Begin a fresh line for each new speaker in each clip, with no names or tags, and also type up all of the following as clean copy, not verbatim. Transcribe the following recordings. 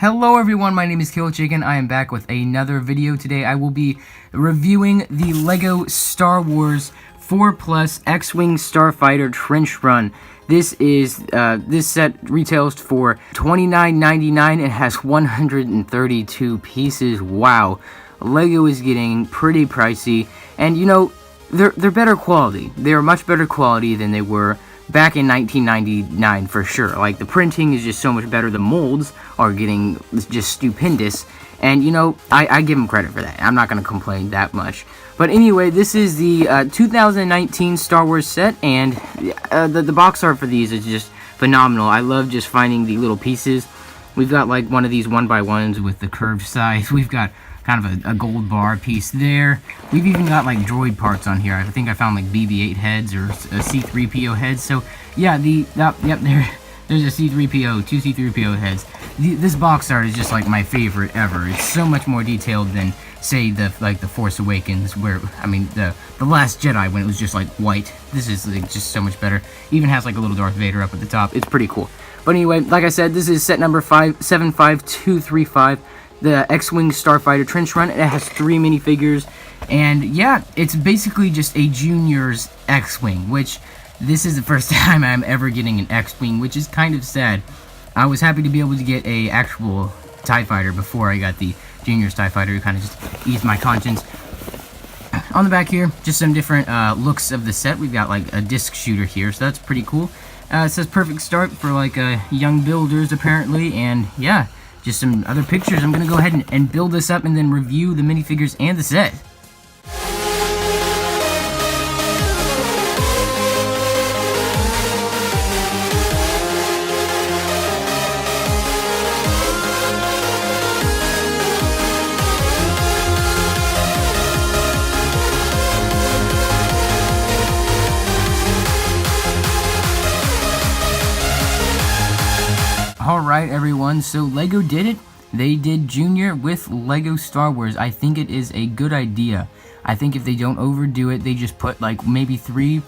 Hello everyone, my name is Kill Chicken. I am back with another video. Today I will be reviewing the LEGO Star Wars 4+ X-Wing StarFighter Trench Run. This set retails for $29.99. It has 132 pieces. Wow, LEGO is getting pretty pricey, and you know, they're better quality. They are much better quality than they were back in 1999 for sure. Like, the printing is just so much better. The molds are getting just stupendous, and you know, I give them credit for that. I'm not going to complain that much. But anyway, this is the 2019 Star Wars set, and the box art for these is just phenomenal. I love just finding the little pieces. We've got like one of these 1x1s with the curved sides. We've got kind of a gold bar piece there. We've even got like droid parts on here. I think I found like BB-8 heads or C-3PO heads. So yeah, yep, there's a C-3PO, two C-3PO heads. This box art is just like my favorite ever. It's so much more detailed than, say, the Force Awakens, where, I mean, the Last Jedi, when it was just like white. This is like just so much better. Even has like a little Darth Vader up at the top. It's pretty cool. But anyway, like I said, this is set number 75235. The X-Wing StarFighter Trench Run. It has 3 minifigures, and yeah, it's basically just a Junior's X-Wing, which this is the first time I'm ever getting an X-Wing, which is kind of sad. I was happy to be able to get a actual TIE Fighter before I got the Junior's TIE Fighter, to kind of just ease my conscience. On the back here, just some different looks of the set. We've got like a disc shooter here, so that's pretty cool. It says perfect start for like young builders apparently, and yeah, just some other pictures. I'm going to go ahead and build this up and then review the minifigures and the set. Alright everyone, so LEGO did it. They did Junior with LEGO Star Wars. I think it is a good idea. I think if they don't overdo it, they just put like maybe 2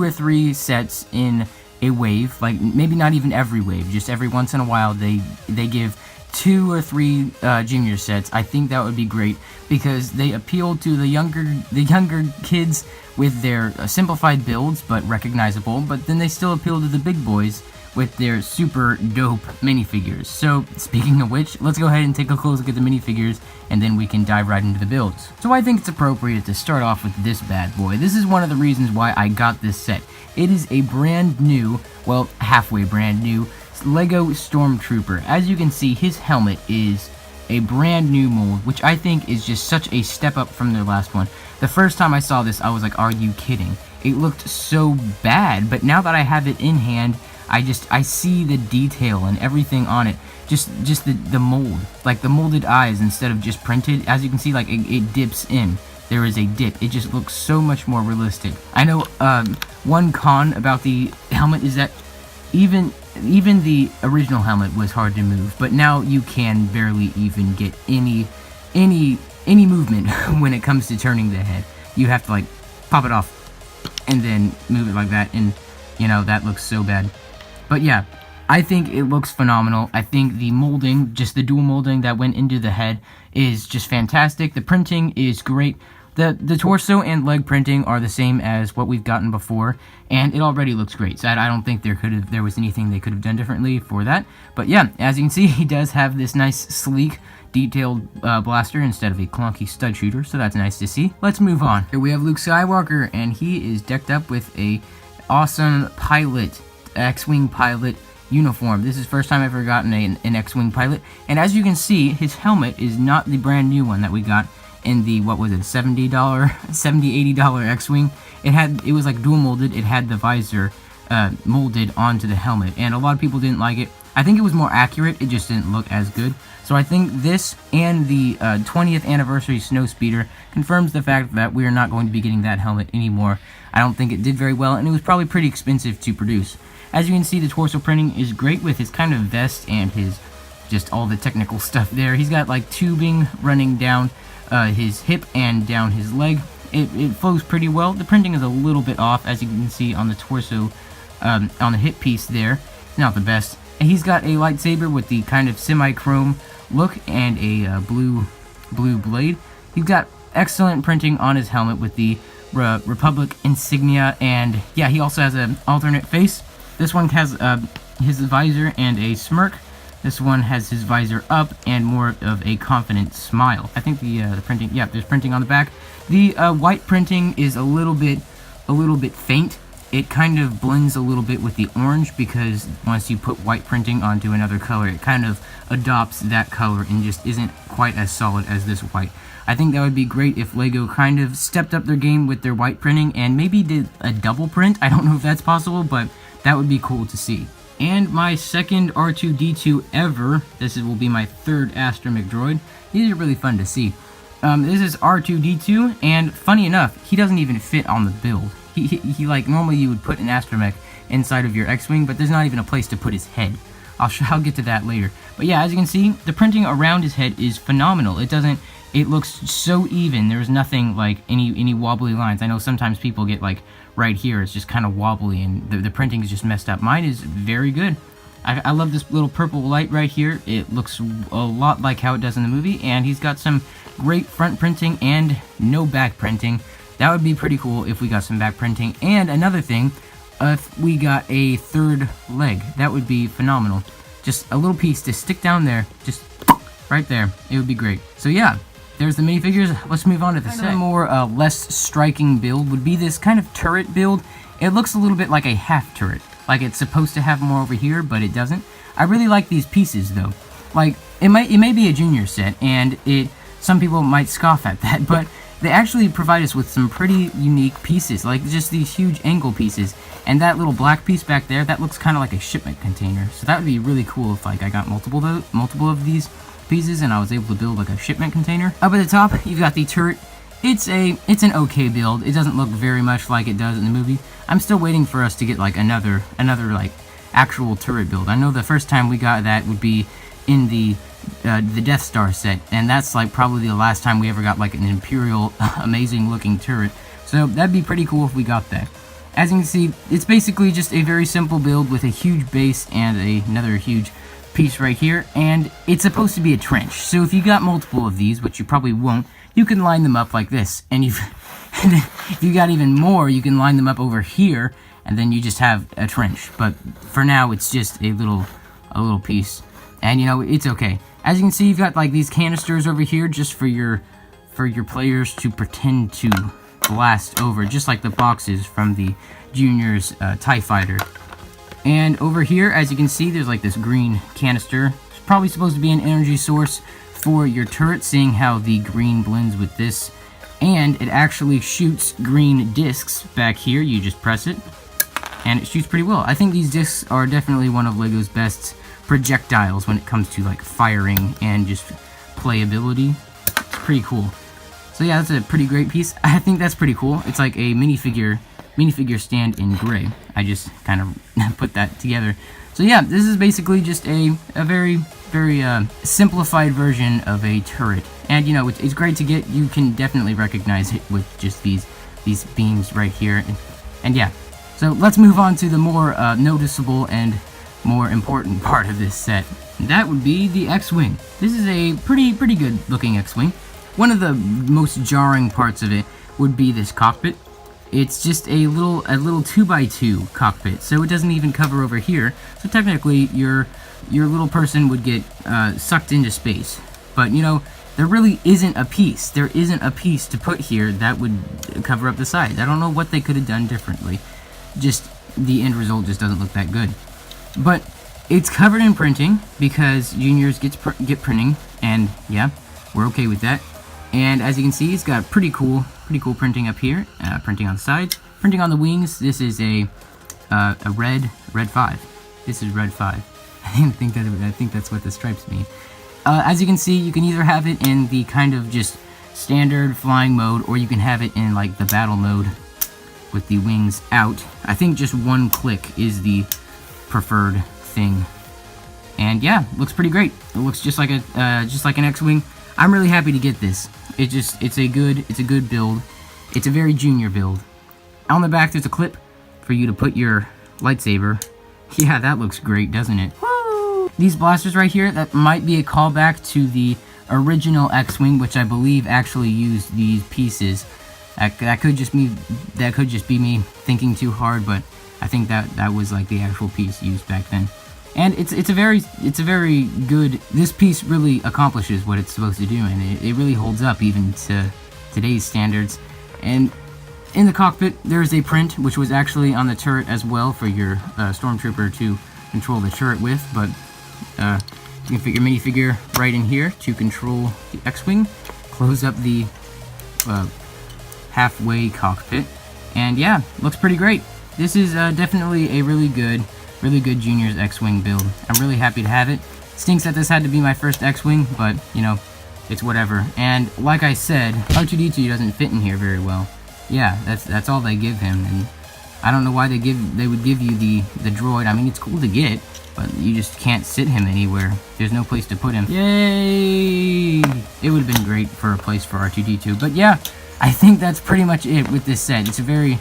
or 3 sets in a wave. Like maybe not even every wave, just every once in a while they give 2 or 3 Junior sets. I think that would be great, because they appeal to the younger kids with their simplified builds but recognizable, but then they still appeal to the big boys with their super dope minifigures. So, speaking of which, let's go ahead and take a close look at the minifigures, and then we can dive right into the builds. So I think it's appropriate to start off with this bad boy. This is one of the reasons why I got this set. It is a brand new, well, halfway brand new, LEGO Stormtrooper. As you can see, his helmet is a brand new mold, which I think is just such a step up from their last one. The first time I saw this, I was like, are you kidding? It looked so bad, but now that I have it in hand, I see the detail and everything on it. Just the mold, like the molded eyes instead of just printed. As you can see, like it dips in. There is a dip. It just looks so much more realistic. I know one con about the helmet is that even the original helmet was hard to move, but now you can barely even get any movement when it comes to turning the head. You have to like pop it off and then move it like that, and you know, that looks so bad. But yeah, I think it looks phenomenal. I think the molding, just the dual molding that went into the head, is just fantastic. The printing is great. The torso and leg printing are the same as what we've gotten before, and it already looks great. So I don't think there was anything they could have done differently for that. But yeah, as you can see, he does have this nice, sleek, detailed blaster instead of a clunky stud shooter, so that's nice to see. Let's move on. Here we have Luke Skywalker, and he is decked up with a awesome pilot, X-Wing pilot uniform. This is the first time I've ever gotten an X-Wing pilot, and as you can see, his helmet is not the brand new one that we got in the, what was it, $80 X-Wing. It was like dual molded. It had the visor molded onto the helmet, and a lot of people didn't like it. I think it was more accurate, it just didn't look as good. So I think this and the 20th anniversary Snowspeeder confirms the fact that we are not going to be getting that helmet anymore. I don't think it did very well, and it was probably pretty expensive to produce. As you can see, the torso printing is great with his kind of vest and his, just all the technical stuff there. He's got like tubing running down his hip and down his leg. It flows pretty well. The printing is a little bit off, as you can see on the torso, on the hip piece there. It's not the best. And he's got a lightsaber with the kind of semi-chrome look and a blue blade. He's got excellent printing on his helmet with the Republic insignia, and yeah, he also has an alternate face. This one has his visor and a smirk. This one has his visor up and more of a confident smile. I think the printing, yeah, there's printing on the back. The white printing is a little bit faint. It kind of blends a little bit with the orange, because once you put white printing onto another color, it kind of adopts that color and just isn't quite as solid as this white. I think that would be great if LEGO kind of stepped up their game with their white printing and maybe did a double print. I don't know if that's possible, but that would be cool to see. And my second R2-D2 ever, will be my third Astromech Droid. These are really fun to see. This is R2-D2, and funny enough, he doesn't even fit on the build. He like, normally you would put an Astromech inside of your X-Wing, but there's not even a place to put his head. I'll get to that later. But yeah, as you can see, the printing around his head is phenomenal. It looks so even. There's nothing like any wobbly lines. I know sometimes people get like right here, it's just kind of wobbly, and the printing is just messed up. Mine is very good. I love this little purple light right here. It looks a lot like how it does in the movie, and he's got some great front printing and no back printing. That would be pretty cool if we got some back printing. And another thing, if we got a third leg, that would be phenomenal. Just a little piece to stick down there, just right there. It would be great. So yeah, there's the minifigures. Let's move on to the set. A more less striking build would be this kind of turret build. It looks a little bit like a half turret. Like it's supposed to have more over here, but it doesn't. I really like these pieces though. Like it may be a junior set, and some people might scoff at that, but they actually provide us with some pretty unique pieces, like just these huge angle pieces. And that little black piece back there, that looks kind of like a shipment container. So that would be really cool if like I got multiple of these pieces and I was able to build like a shipment container. Up at the top, you've got the turret. It's an okay build. It doesn't look very much like it does in the movie. I'm still waiting for us to get like another like actual turret build. I know the first time we got that would be in the Death Star set, and that's like probably the last time we ever got like an Imperial amazing looking turret. So that'd be pretty cool if we got that. As you can see, it's basically just a very simple build with a huge base and another huge piece right here, and it's supposed to be a trench. So if you got multiple of these, which you probably won't, you can line them up like this, and if you got even more, you can line them up over here, and then you just have a trench. But for now, it's just a little piece, and you know, it's okay. As you can see, you've got like these canisters over here just for your players to pretend to blast over, just like the boxes from the Junior's TIE Fighter. And over here, as you can see, there's like this green canister. It's probably supposed to be an energy source for your turret, seeing how the green blends with this. And it actually shoots green discs back here. You just press it, and it shoots pretty well. I think these discs are definitely one of LEGO's best projectiles when it comes to like firing and just playability. It's pretty cool. So yeah, that's a pretty great piece. I think that's pretty cool. It's like a minifigure stand in gray. I just kind of put that together. So yeah, this is basically just a very simplified version of a turret. And you know, it's great to get. You can definitely recognize it with just these beams right here. And yeah, so let's move on to the more noticeable and more important part of this set. That would be the X-Wing. This is a pretty good looking X-Wing. One of the most jarring parts of it would be this cockpit. It's just a little 2x2 cockpit, so it doesn't even cover over here. So technically, your little person would get sucked into space. But you know, there really isn't a piece. There isn't a piece to put here that would cover up the sides. I don't know what they could have done differently. Just the end result just doesn't look that good. But it's covered in printing because Juniors get printing, and yeah, we're okay with that. And as you can see, it's got pretty cool printing up here, printing on the sides, printing on the wings. This is a red 5. This is red 5. I think that's what the stripes mean. As you can see, you can either have it in the kind of just standard flying mode, or you can have it in like the battle mode with the wings out. I think just one click is the preferred thing. And yeah, looks pretty great. It looks just like an X-Wing. I'm really happy to get this. It's a good build. It's a very Junior build. On the back, there's a clip for you to put your lightsaber. Yeah, that looks great, doesn't it? Woo! these blasters right here, that might be a callback to the original X-Wing, which I believe actually used these pieces. That could just be me thinking too hard, but I think that was like the actual piece used back then. And it's a very good. This piece really accomplishes what it's supposed to do, and it really holds up even to today's standards. And in the cockpit, there's a print which was actually on the turret as well for your Stormtrooper to control the turret with, but you can fit your minifigure right in here to control the X-Wing. Close up the halfway cockpit, and yeah, looks pretty great. This is definitely a really good Junior's X-Wing build. I'm really happy to have it. Stinks that this had to be my first X-Wing, but you know, it's whatever. And like I said, R2-D2 doesn't fit in here very well. Yeah, that's all they give him, and I don't know why they would give you the droid. I mean, it's cool to get, but you just can't sit him anywhere. There's no place to put him. Yay! It would have been great for a place for R2-D2. But yeah, I think that's pretty much it with this set. It's a very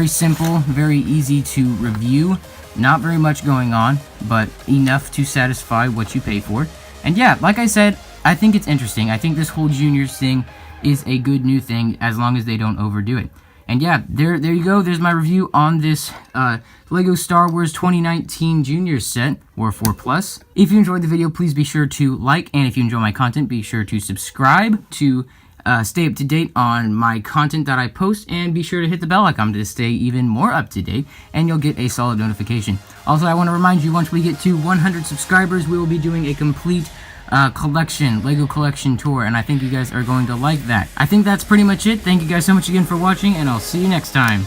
simple, very easy to review. Not very much going on, but enough to satisfy what you pay for. And yeah, like I said, I think it's interesting. I think this whole Juniors thing is a good new thing as long as they don't overdo it. And yeah, there you go. There's my review on this LEGO Star Wars 2019 Juniors set, or 4+. If you enjoyed the video, please be sure to like, and if you enjoy my content, be sure to subscribe to stay up to date on my content that I post, and be sure to hit the bell icon to stay even more up to date, and you'll get a solid notification. Also, I want to remind you, once we get to 100 subscribers, we will be doing a complete LEGO collection tour, and I think you guys are going to like that. I think that's pretty much it. Thank you guys so much again for watching, and I'll see you next time.